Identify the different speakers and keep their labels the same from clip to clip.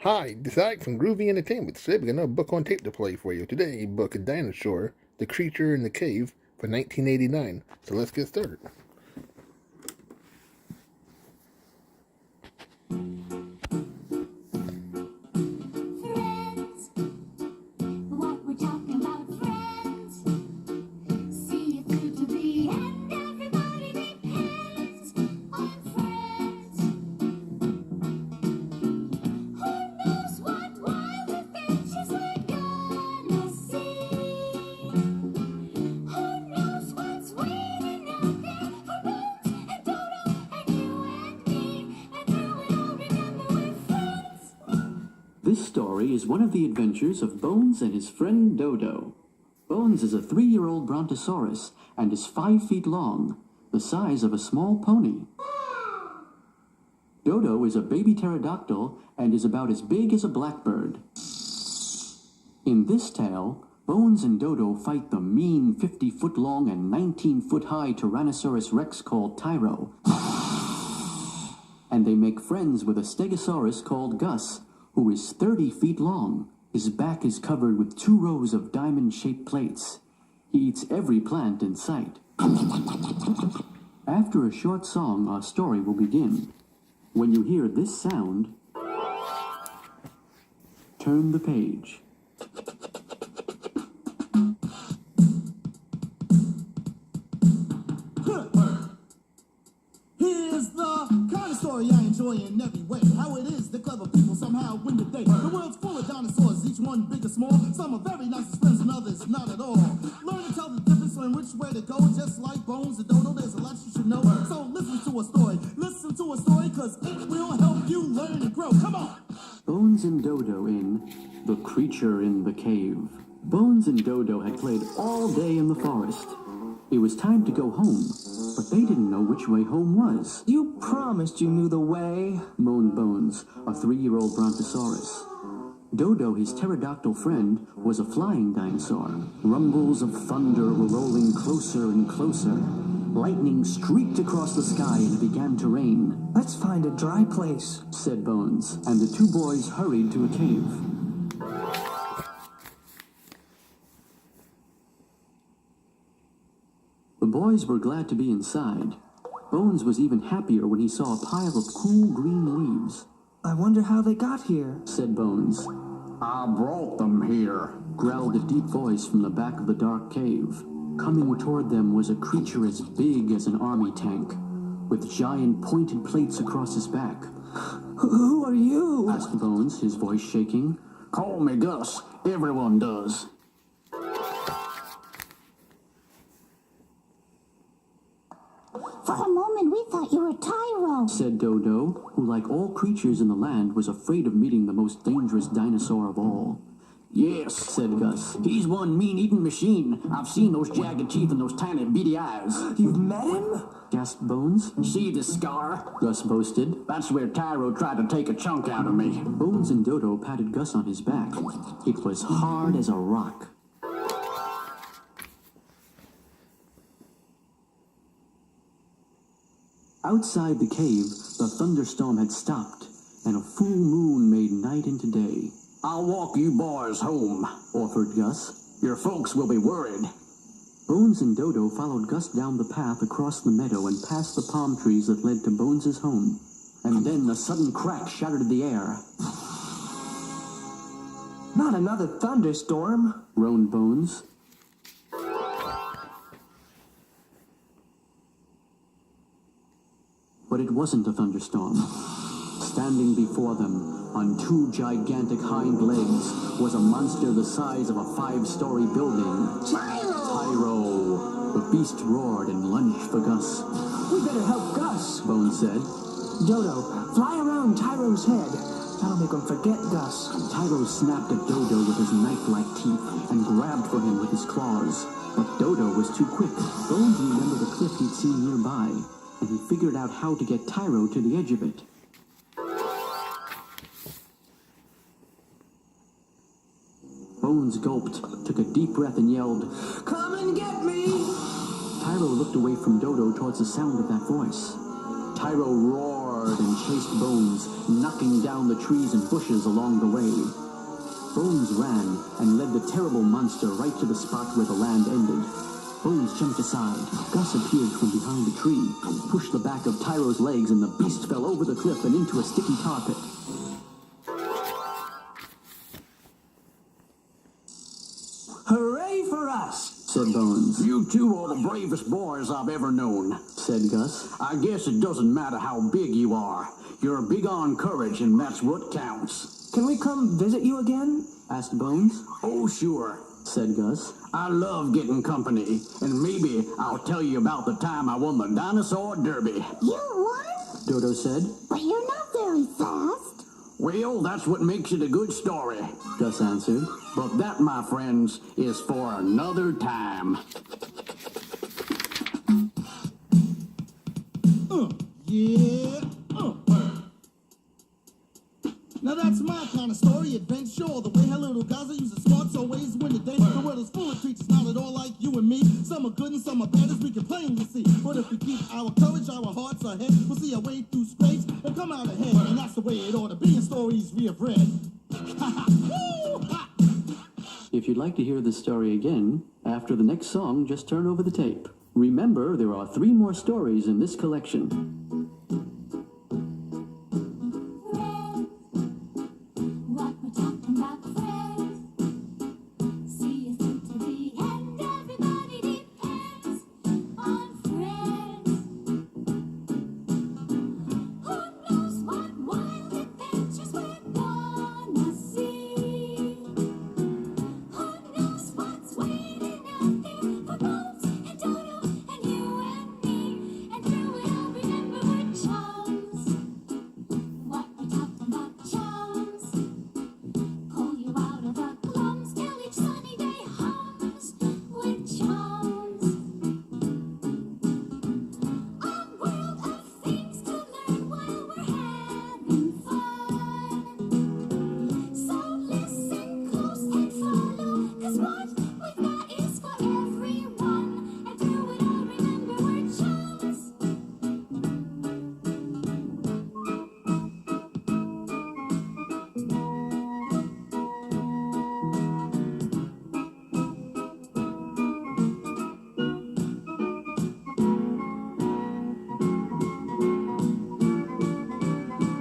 Speaker 1: Hi, this is Ike from Groovy Entertainment. Today we got another book on tape to play for you. Today, book Dinosaur, The Creature in the Cave for 1989. So let's get started.
Speaker 2: Friends, what we're talking about, friends. See it through to the end. Everybody depends on friends. Who knows what wild adventures we're gonna see? Who knows what's waiting out there for Bones and Dodo and you and me? And through it all, remember we're friends.
Speaker 3: This story is one of the adventures of Bones and his friend Dodo. Bones is a 3-year-old brontosaurus and is 5 feet long, the size of a small pony. Dodo is a baby pterodactyl and is about as big as a blackbird. In this tale, Bones and Dodo fight the mean 50-foot-long and 19-foot-high Tyrannosaurus Rex called Tyro. And they make friends with a stegosaurus called Gus, who is 30 feet long. His back is covered with 2 rows of diamond-shaped plates. He eats every plant in sight. After a short song, our story will begin. When you hear this sound, turn the page.
Speaker 4: Here's the kind of story I enjoy in every way. How it is the clever people somehow win the day. The world's full of dinosaurs, each one big or small. Some are very nice as friends and others not at all. Learn to tell the difference, learn which way to go. Just like Bones and Dodo, there's a lot you should know. So listen to a story, cause it will help you learn and grow. Come on!
Speaker 3: Bones and Dodo in The Creature in the Cave. Bones and Dodo had played all day in the forest. It was time to go home, but they didn't know which way home was.
Speaker 5: You promised you knew the way.
Speaker 3: Moaned Bones, a 3-year-old brontosaurus. Dodo, his pterodactyl friend, was a flying dinosaur. Rumbles of thunder were rolling closer and closer. Lightning streaked across the sky and it began to rain.
Speaker 5: Let's find a dry place,
Speaker 3: Said Bones, and the 2 boys hurried to a cave. The boys were glad to be inside. Bones was even happier when he saw a pile of cool green leaves.
Speaker 5: I wonder how they got here.
Speaker 3: Said Bones.
Speaker 6: I brought them here.
Speaker 3: Growled a deep voice from the back of the dark cave. Coming toward them was a creature as big as an army tank, with giant pointed plates across his back.
Speaker 5: Who are you?
Speaker 3: Asked Bones, his voice shaking.
Speaker 6: Call me Gus. Everyone does.
Speaker 2: For a moment, we thought you were Tyro.
Speaker 3: Said Dodo, who, like all creatures in the land, was afraid of meeting the most dangerous dinosaur of all.
Speaker 6: Yes,
Speaker 3: Said Gus.
Speaker 6: he's one mean-eating machine. I've seen those jagged teeth and those tiny beady eyes.
Speaker 5: You've met him?
Speaker 3: Gasped Bones.
Speaker 6: See this scar?
Speaker 3: Gus boasted.
Speaker 6: That's where Tyro tried to take a chunk out of me.
Speaker 3: Bones and Dodo patted Gus on his back. It was hard as a rock. Outside the cave, the thunderstorm had stopped, and a full moon made night into day.
Speaker 6: I'll walk you boys home.
Speaker 3: Offered Gus.
Speaker 6: Your folks will be worried.
Speaker 3: Bones and Dodo followed Gus down the path across the meadow and past the palm trees that led to Bones's home. And then a sudden crack shattered the air.
Speaker 5: Not another thunderstorm.
Speaker 3: Groaned Bones. But it wasn't a thunderstorm. Standing before them, on 2 gigantic hind legs, was a monster the size of a 5-story building. Tyro! The beast roared and lunged for Gus.
Speaker 5: We better help Gus.
Speaker 3: Bones said.
Speaker 5: Dodo, fly around Tyro's head. That'll make him forget Gus.
Speaker 3: Tyro snapped at Dodo with his knife-like teeth and grabbed for him with his claws. But Dodo was too quick. Bones remembered a cliff he'd seen nearby, and he figured out how to get Tyro to the edge of it. Bones gulped, took a deep breath, and yelled,
Speaker 5: Come and get me!
Speaker 3: Tyro looked away from Dodo towards the sound of that voice. Tyro roared and chased Bones, knocking down the trees and bushes along the way. Bones ran and led the terrible monster right to the spot where the land ended. Bones jumped aside. Gus appeared from behind a tree, pushed the back of Tyro's legs, and the beast fell over the cliff and into a sticky tar pit.
Speaker 6: Hooray for us!
Speaker 3: Said Bones.
Speaker 6: You two are the bravest boys I've ever known.
Speaker 3: Said Gus.
Speaker 6: I guess it doesn't matter how big you are. You're big on courage, and that's what counts.
Speaker 5: Can we come visit you again?
Speaker 3: Asked Bones.
Speaker 6: Oh, sure.
Speaker 3: Said Gus.
Speaker 6: I love getting company, and maybe I'll tell you about the time I won the Dinosaur Derby.
Speaker 2: You won?
Speaker 3: Dodo said.
Speaker 2: But you're not very fast.
Speaker 6: Well, that's what makes it a good story.
Speaker 3: Gus answered.
Speaker 6: But that, my friends, is for another time.
Speaker 4: Yeah. Now that's my kind of story, adventure. The way how little guys are using smarts always win the day. The world is full of creatures, not at all like you and me. Some are good and some are bad, as we can plainly see. But if we keep our courage, our hearts ahead, we'll see our way through scrapes and come out ahead. And that's the way it ought to be in stories we have read.
Speaker 3: If you'd like to hear this story again, after the next song, just turn over the tape. Remember, there are 3 more stories in this collection.
Speaker 2: What we're talking about, friends. See you through to the end. Everybody depends on friends. Who knows what wild adventures we're gonna see? Who knows what's waiting out there for Bones and Dodo and you and me? And through it all, remember we're chums. What we're talking about, chums. Pull you out of the glums till each sunny day hums with chums. A world of things to learn while we're having fun. So listen close and follow, 'cause what we've got is for everyone. And through it all, remember we're chums.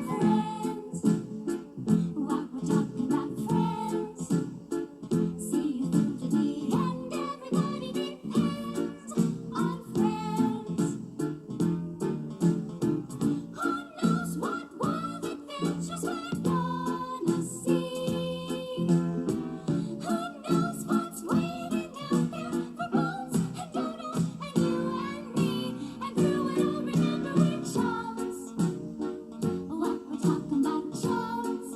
Speaker 2: Friends, what we're talking about, friends. See you through to the end. Everybody depends on friends. Who knows what wild adventures we're gonna see? Who knows what's waiting out there for Bones and Dodo and you and me? And through it all, remember we're chums. What we're talking about, chums.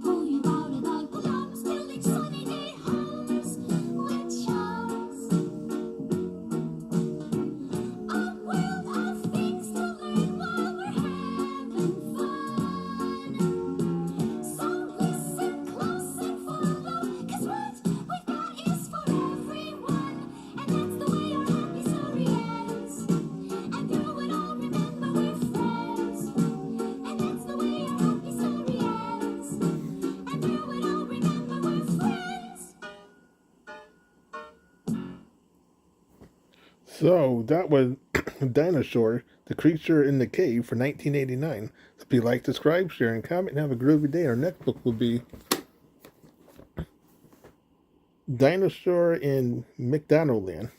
Speaker 2: Pull you out of the glums till each sunny day hums with chums. A world of things to learn while we're having fun. So listen close and follow, 'cause what we've got is for everyone. And that's the way our happy story ends. And through it all, remember we're friends. And that's the way our happy story ends. And through it all, remember we're friends.
Speaker 1: So that was Dinosaur, the creature in the cave for 1989. So if you like, subscribe, share, and comment, and have a groovy day. Our next book will be Dinosaur in McDonaldland.